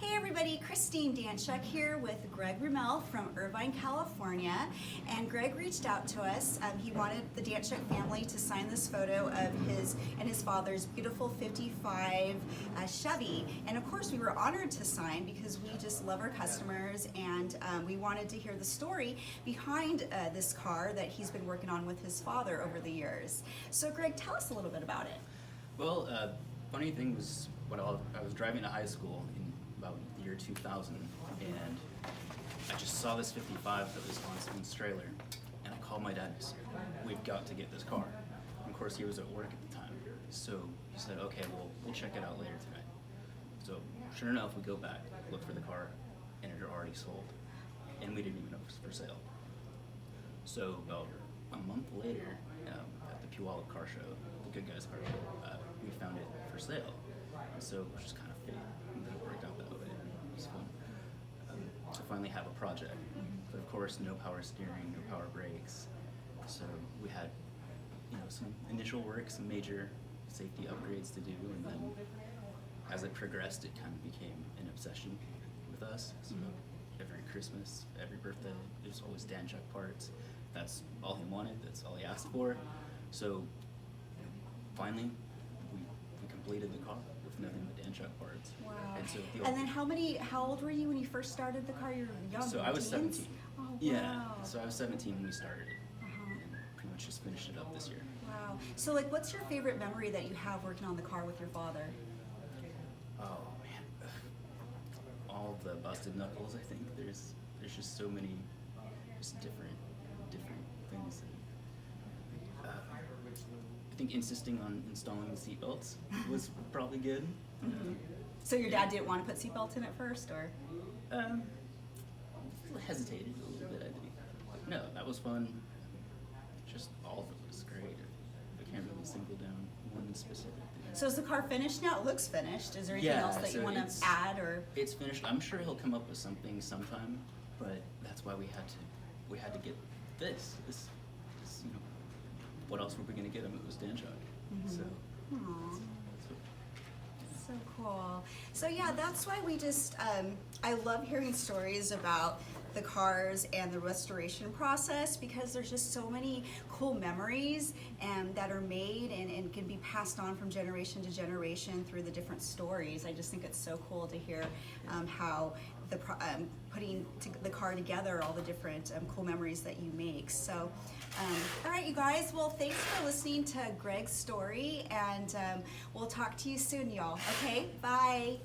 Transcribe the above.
Hey everybody, Christine Danchuk here with Greg Rummel from Irvine, California. And Greg reached out to us. He wanted the Danchuk family to sign this photo of his and his father's beautiful 55 Chevy. And of course we were honored to sign because we just love our customers, and we wanted to hear the story behind this car that he's been working on with his father over the years. So Greg, tell us a little bit about it. Well, funny thing was when I was driving to high school in about the year 2000, and I just saw this 55 that was on someone's trailer, and I called my dad and said, "We've got to get this car." And of course, he was at work at the time, so he said, "Okay, well, we'll check it out later tonight." So sure enough, we go back, look for the car, and it had already sold, and we didn't even know it was for sale. So about a month later, at the Puyallup car show, the Good Guys car show, we found it for sale. And so it was just kind of fate that it worked out that way. It was fun to finally have a project. But of course, no power steering, no power brakes. So we had, some initial work, some major safety upgrades to do, and then as it progressed, it kind of became an obsession with us. So every Christmas, every birthday, it was always Danchuk parts. That's all he wanted, that's all he asked for. So finally, we completed the car with nothing but Danchuk parts. Wow. And then how old were you when you first started the car? You were young. So I was 17. Oh, wow. Yeah, so I was 17 when we started it. And pretty much just finished it up this year. Wow. So what's your favorite memory that you have working on the car with your father? Oh man, all the busted knuckles. I think there's just so many, just different things. I think insisting on installing the seatbelts was probably good. So your dad didn't want to put seatbelts in at first, or? Hesitated a little bit, I think. But no, that was fun. Just all of it was great. I can't really single down one specific thing. So is the car finished now? It looks finished. Is there anything else that you want to add, or? It's finished. I'm sure he'll come up with something sometime, but that's why we had to get this. What else were we going to get him? It was Danchuk. So. Aww. So cool. So yeah, that's why we just, I love hearing stories about the cars and the restoration process, because there's just so many cool memories that are made and can be passed on from generation to generation through the different stories. I just think it's so cool to hear how putting the car together, all the different cool memories that you make. So, all right, you guys, well, thanks for listening to Greg's story, and we'll talk to you soon, y'all. Okay, bye.